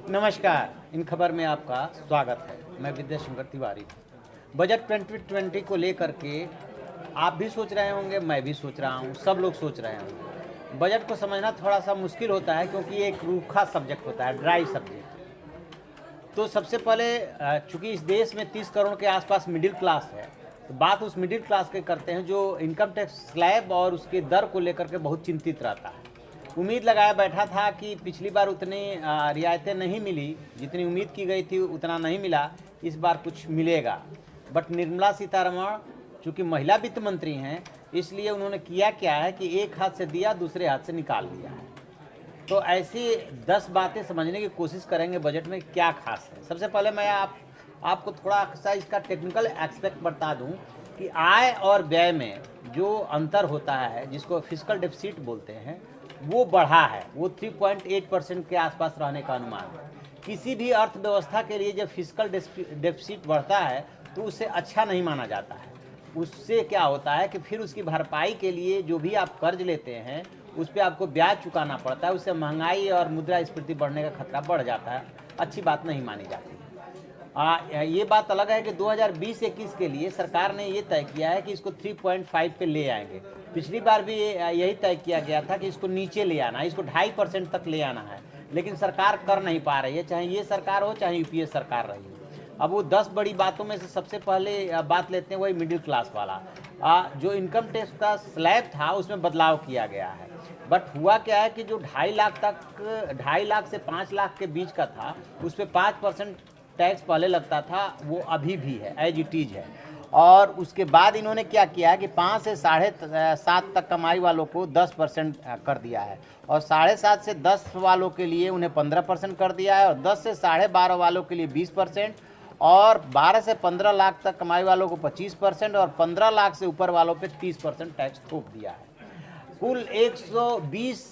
नमस्कार। इन खबर में आपका स्वागत है। मैं विद्या शंकर तिवारी। बजट 2020 को लेकर के आप भी सोच रहे होंगे, मैं भी सोच रहा हूँ, सब लोग सोच रहे होंगे। बजट को समझना थोड़ा सा मुश्किल होता है क्योंकि ये एक रूखा सब्जेक्ट होता है, ड्राई सब्जेक्ट। तो सबसे पहले चूंकि इस देश में 30 करोड़ के आसपास मिडिल क्लास है, तो बात उस मिडिल क्लास के करते हैं जो इनकम टैक्स स्लैब और उसके दर को लेकर के बहुत चिंतित रहता है। उम्मीद लगाया बैठा था कि पिछली बार उतनी रियायतें नहीं मिली, जितनी उम्मीद की गई थी उतना नहीं मिला, इस बार कुछ मिलेगा। बट निर्मला सीतारमण चूँकि महिला वित्त मंत्री हैं, इसलिए उन्होंने किया क्या है कि एक हाथ से दिया दूसरे हाथ से निकाल लिया है। तो ऐसी 10 बातें समझने की कोशिश करेंगे बजट में क्या खास है। सबसे पहले मैं आपको थोड़ा सा इसका टेक्निकल एस्पेक्ट बता दूं कि आय और व्यय में जो अंतर होता है, जिसको फिस्कल डेफिसिट बोलते हैं, वो बढ़ा है। वो 3.8% के आसपास रहने का अनुमान है। किसी भी अर्थव्यवस्था के लिए जब फिस्कल डेफिसिट बढ़ता है तो उससे अच्छा नहीं माना जाता है। उससे क्या होता है कि फिर उसकी भरपाई के लिए जो भी आप कर्ज लेते हैं उस पर आपको ब्याज चुकाना पड़ता है। उससे महंगाई और मुद्रास्फीति बढ़ने का खतरा बढ़ जाता है। अच्छी बात नहीं मानी जाती। ये बात अलग है कि 2020-21 के लिए सरकार ने ये तय किया है कि इसको 3.5 पे ले आएंगे। पिछली बार भी यही तय किया गया था कि इसको नीचे ले आना है, इसको 2.5% तक ले आना है, लेकिन सरकार कर नहीं पा रही है, चाहे ये सरकार हो चाहे यूपीए सरकार रही हो। अब वो 10 बड़ी बातों में से सबसे पहले बात लेते हैं वही मिडिल क्लास वाला। जो इनकम टैक्स का स्लैब था उसमें बदलाव किया गया है। बट हुआ क्या है कि जो 2.5 लाख से 5 लाख के बीच का था उस पर 5% टैक्स पहले लगता था, वो अभी भी है, एज इट इज है। और उसके बाद इन्होंने क्या किया है कि 5 से 7.5 तक कमाई वालों को 10% कर दिया है, और 7.5 से 10 वालों के लिए उन्हें 15% कर दिया है, और 10 से 12.5 वालों के लिए 20%, और 12 से 15 लाख तक कमाई वालों को 25%, और 15 लाख से ऊपर वालों पे 30% टैक्स थोप दिया है। कुल 120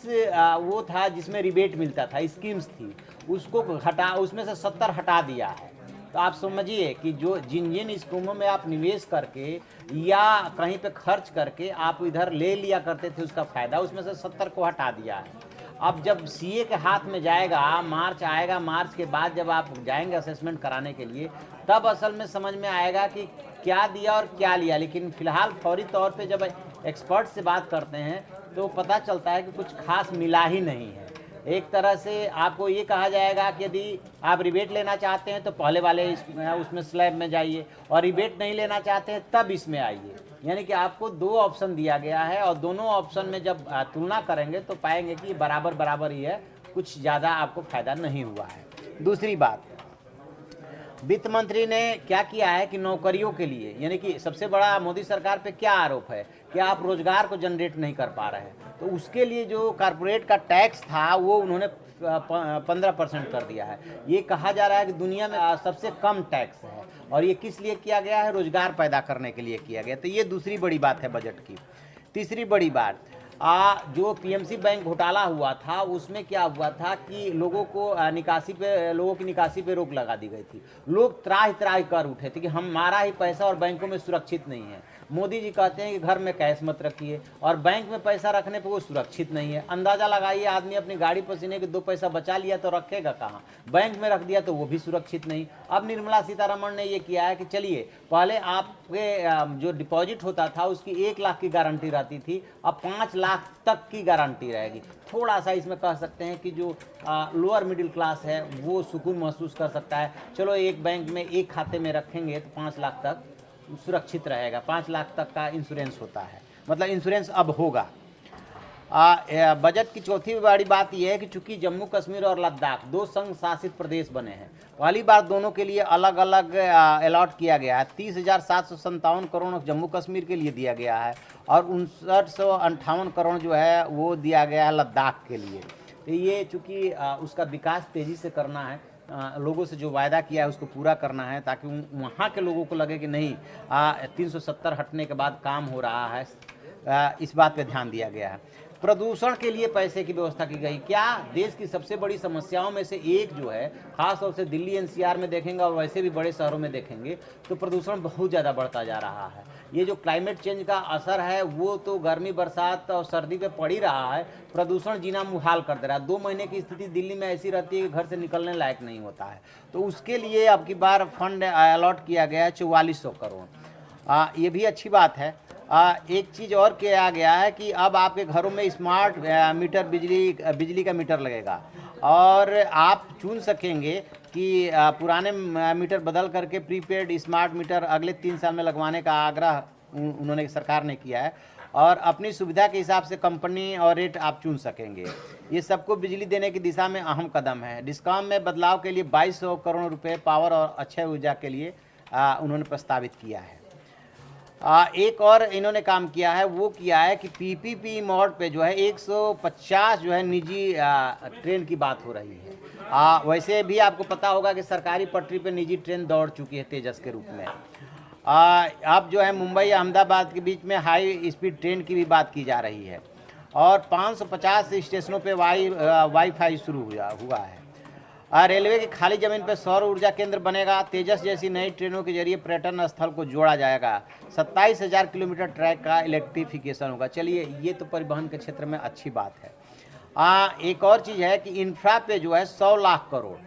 वो था जिसमें रिबेट मिलता था, स्कीम्स थी, उसको हटा, उसमें से 70 हटा दिया है। तो आप समझिए कि जो जिन स्कीमों में आप निवेश करके या कहीं पे खर्च करके आप इधर ले लिया करते थे उसका फ़ायदा, उसमें से 70 को हटा दिया है। अब जब सीए के हाथ में जाएगा, मार्च आएगा, मार्च के बाद जब आप जाएंगे असेसमेंट कराने के लिए, तब असल में समझ में आएगा कि क्या दिया और क्या लिया। लेकिन फ़िलहाल फौरी तौर पे जब एक्सपर्ट से बात करते हैं तो पता चलता है कि कुछ खास मिला ही नहीं है। एक तरह से आपको ये कहा जाएगा कि यदि आप रिबेट लेना चाहते हैं तो पहले वाले उसमें स्लैब में जाइए, और रिबेट नहीं लेना चाहते हैं तब इसमें आइए। यानी कि आपको 2 ऑप्शन दिया गया है, और दोनों ऑप्शन में जब तुलना करेंगे तो पाएंगे कि बराबर बराबर ही है, कुछ ज़्यादा आपको फ़ायदा नहीं हुआ है। दूसरी बात, वित्त मंत्री ने क्या किया है कि नौकरियों के लिए, यानी कि सबसे बड़ा मोदी सरकार पे क्या आरोप है कि आप रोजगार को जनरेट नहीं कर पा रहे हैं, तो उसके लिए जो कॉर्पोरेट का टैक्स था वो उन्होंने 15% कर दिया है। ये कहा जा रहा है कि दुनिया में सबसे कम टैक्स है, और ये किस लिए किया गया है? रोजगार पैदा करने के लिए किया गया। तो ये दूसरी बड़ी बात है बजट की। तीसरी बड़ी बात, जो पीएमसी बैंक घोटाला हुआ था उसमें क्या हुआ था कि लोगों की निकासी पे रोक लगा दी गई थी। लोग त्राहि त्राहि कर उठे थे कि हमारा ही पैसा और बैंकों में सुरक्षित नहीं है। मोदी जी कहते हैं कि घर में कैश मत रखिए, और बैंक में पैसा रखने पे वो सुरक्षित नहीं है। अंदाजा लगाइए, आदमी अपनी गाड़ी पसीने के 2 पैसा बचा लिया तो रखेगा कहाँ? बैंक में रख दिया तो वो भी सुरक्षित नहीं। अब निर्मला सीतारमण ने ये किया है कि चलिए, पहले आपके जो डिपॉजिट होता था उसकी 1 लाख की गारंटी रहती थी, अब 5 लाख तक की गारंटी रहेगी। थोड़ा सा इसमें कह सकते हैं कि जो लोअर मिडिल क्लास है वो सुकून महसूस कर सकता है। चलो, एक बैंक में एक खाते में रखेंगे तो 5 लाख तक सुरक्षित रहेगा। 5 लाख तक का इंश्योरेंस होता है, मतलब इंश्योरेंस अब होगा। बजट की चौथी बड़ी बात यह है कि चूंकि जम्मू कश्मीर और लद्दाख 2 संघ शासित प्रदेश बने हैं, पहली बार दोनों के लिए अलग अलग अलॉट किया गया है। 30,757 करोड़ जम्मू कश्मीर के लिए दिया गया है, और 5958 करोड़ जो है वो दिया गया है लद्दाख के लिए। तो ये चूँकि उसका विकास तेज़ी से करना है, लोगों से जो वायदा किया है उसको पूरा करना है, ताकि वहाँ के लोगों को लगे कि नहीं 370 हटने के बाद काम हो रहा है। इस बात पे ध्यान दिया गया है। प्रदूषण के लिए पैसे की व्यवस्था की गई। क्या देश की सबसे बड़ी समस्याओं में से एक जो है, खास तौर से दिल्ली एनसीआर में देखेंगे और वैसे भी बड़े शहरों में देखेंगे तो प्रदूषण बहुत ज़्यादा बढ़ता जा रहा है। ये जो क्लाइमेट चेंज का असर है वो तो गर्मी बरसात और सर्दी पे पड़ ही रहा है, प्रदूषण जीना मुहाल कर दे रहा है। 2 महीने की स्थिति दिल्ली में ऐसी रहती है कि घर से निकलने लायक नहीं होता है। तो उसके लिए अब की बार फंड अलॉट किया गया है 4400 करोड़। ये भी अच्छी बात है। एक चीज़ और किया गया है कि अब आपके घरों में स्मार्ट मीटर बिजली का मीटर लगेगा और आप चुन सकेंगे कि पुराने मीटर बदल करके प्रीपेड स्मार्ट मीटर अगले 3 साल में लगवाने का आग्रह उन्होंने सरकार ने किया है और अपनी सुविधा के हिसाब से कंपनी और रेट आप चुन सकेंगे। ये सबको बिजली देने की दिशा में अहम कदम है। डिस्कॉम में बदलाव के लिए 2200 करोड़ रुपए पावर और अक्षय ऊर्जा के लिए उन्होंने प्रस्तावित किया है। एक और इन्होंने काम किया है, वो किया है कि पीपीपी मोड पे जो है 150 जो है निजी ट्रेन की बात हो रही है। वैसे भी आपको पता होगा कि सरकारी पटरी पे निजी ट्रेन दौड़ चुकी है तेजस के रूप में। अब जो है मुंबई अहमदाबाद के बीच में हाई स्पीड ट्रेन की भी बात की जा रही है और 550 स्टेशनों पे वाईफाई शुरू हुआ है। रेलवे की खाली जमीन पर सौर ऊर्जा केंद्र बनेगा। तेजस जैसी नई ट्रेनों के जरिए पर्यटन स्थल को जोड़ा जाएगा। 27,000 किलोमीटर ट्रैक का इलेक्ट्रिफिकेशन होगा। चलिए, ये तो परिवहन के क्षेत्र में अच्छी बात है। एक और चीज़ है कि इंफ्रा पे जो है 100 लाख करोड़,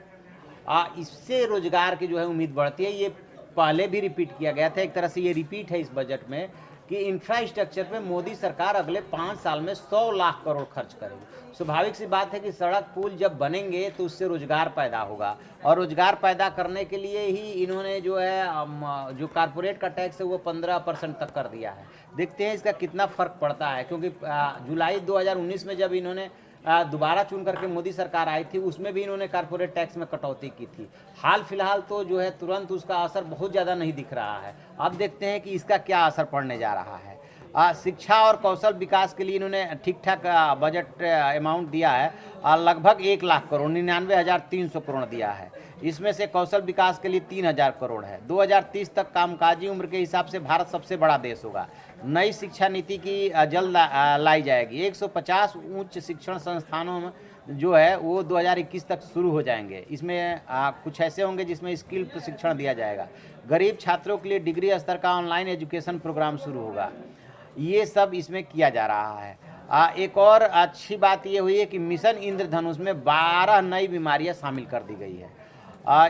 इससे रोजगार की जो है उम्मीद बढ़ती है। ये पहले भी रिपीट किया गया था, एक तरह से ये रिपीट है इस बजट में कि इंफ्रास्ट्रक्चर पे मोदी सरकार अगले 5 साल में 100 लाख करोड़ खर्च करेगी। स्वाभाविक सी बात है कि सड़क पुल जब बनेंगे तो उससे रोजगार पैदा होगा और रोजगार पैदा करने के लिए ही इन्होंने जो है जो कारपोरेट का टैक्स है वो 15% तक कर दिया है। देखते हैं इसका कितना फ़र्क पड़ता है, क्योंकि जुलाई 2019 में जब इन्होंने दोबारा चुन करके मोदी सरकार आई थी उसमें भी इन्होंने कारपोरेट टैक्स में कटौती की थी। हाल फिलहाल तो जो है तुरंत उसका असर बहुत ज़्यादा नहीं दिख रहा है। अब देखते हैं कि इसका क्या असर पड़ने जा रहा है। शिक्षा और कौशल विकास के लिए इन्होंने ठीक ठाक बजट अमाउंट दिया है, लगभग 1 लाख करोड़, 99,300 करोड़ दिया है। इसमें से कौशल विकास के लिए 3,000 करोड़ है। 2030 तक कामकाजी उम्र के हिसाब से भारत सबसे बड़ा देश होगा। नई शिक्षा नीति की जल्द लाई जाएगी। 150 उच्च शिक्षण संस्थानों में जो है वो 2021 तक शुरू हो जाएंगे। इसमें कुछ ऐसे होंगे जिसमें स्किल प्रशिक्षण दिया जाएगा। गरीब छात्रों के लिए डिग्री स्तर का ऑनलाइन एजुकेशन प्रोग्राम शुरू होगा। ये सब इसमें किया जा रहा है। एक और अच्छी बात ये हुई है कि मिशन इंद्रधनुष में 12 नई बीमारियां शामिल कर दी गई है।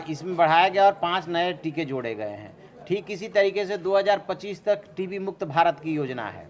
इसमें बढ़ाया गया और 5 नए टीके जोड़े गए हैं। ठीक इसी तरीके से 2025 तक टीबी मुक्त भारत की योजना है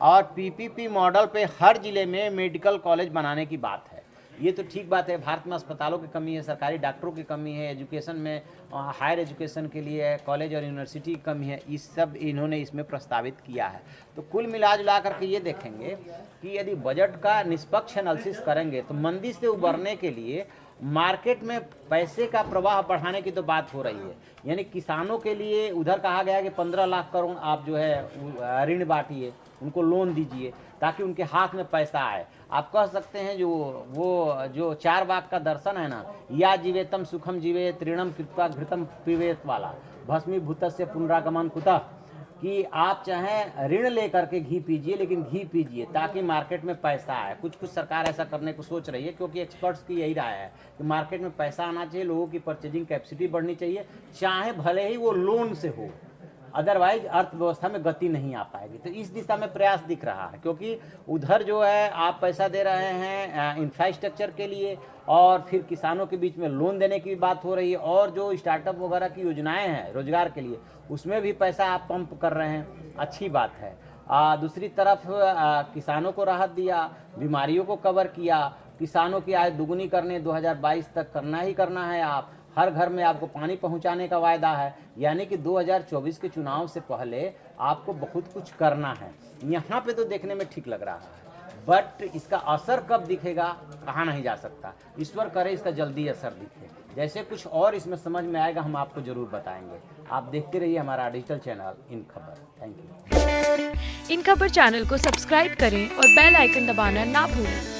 और पीपीपी मॉडल पे हर जिले में मेडिकल कॉलेज बनाने की बात है। ये तो ठीक बात है। भारत में अस्पतालों की कमी है, सरकारी डॉक्टरों की कमी है, एजुकेशन में हायर एजुकेशन के लिए कॉलेज और यूनिवर्सिटी की कमी है। इस सब इन्होंने इसमें प्रस्तावित किया है। तो कुल मिला जुला करके ये देखेंगे कि यदि बजट का निष्पक्ष एनालिसिस करेंगे तो मंदी से उबरने के लिए मार्केट में पैसे का प्रवाह बढ़ाने की तो बात हो रही है। यानी किसानों के लिए उधर कहा गया कि 15 लाख करोड़ आप जो है ऋण बांटिए, उनको लोन दीजिए ताकि उनके हाथ में पैसा आए। आप कह सकते हैं जो 4 वाक्य का दर्शन है ना, या जीवेतम सुखम जीवेत ऋणम कृत्वा घृतम पिबेत वाला भस्मीभूतस्य पुनरागमन कुतः, कि आप चाहें ऋण लेकर के घी पीजिए लेकिन घी पीजिए ताकि मार्केट में पैसा आए। कुछ सरकार ऐसा करने को सोच रही है क्योंकि एक्सपर्ट्स की यही राय है कि मार्केट में पैसा आना चाहिए, लोगों की परचेजिंग कैपेसिटी बढ़नी चाहिए, चाहे भले ही वो लोन से हो, अदरवाइज अर्थव्यवस्था में गति नहीं आ पाएगी। तो इस दिशा में प्रयास दिख रहा है, क्योंकि उधर जो है आप पैसा दे रहे हैं इंफ्रास्ट्रक्चर के लिए और फिर किसानों के बीच में लोन देने की बात हो रही है और जो स्टार्टअप वगैरह की योजनाएं हैं रोजगार के लिए उसमें भी पैसा आप पंप कर रहे हैं, अच्छी बात है। दूसरी तरफ किसानों को राहत दिया, बीमारियों को कवर किया, किसानों की आय दुगुनी करने 2022 तक करना ही करना है। आप हर घर में आपको पानी पहुंचाने का वायदा है, यानी कि 2024 के चुनाव से पहले आपको बहुत कुछ करना है। यहाँ पे तो देखने में ठीक लग रहा है, बट इसका असर कब दिखेगा कहा नहीं जा सकता। ईश्वर करे इसका जल्दी असर दिखे। जैसे कुछ और इसमें समझ में आएगा हम आपको जरूर बताएंगे। आप देखते रहिए हमारा डिजिटल चैनल इन खबर। Thank you. इन खबर चैनल को सब्सक्राइब करें और बेल आइकन दबाना ना भूलें।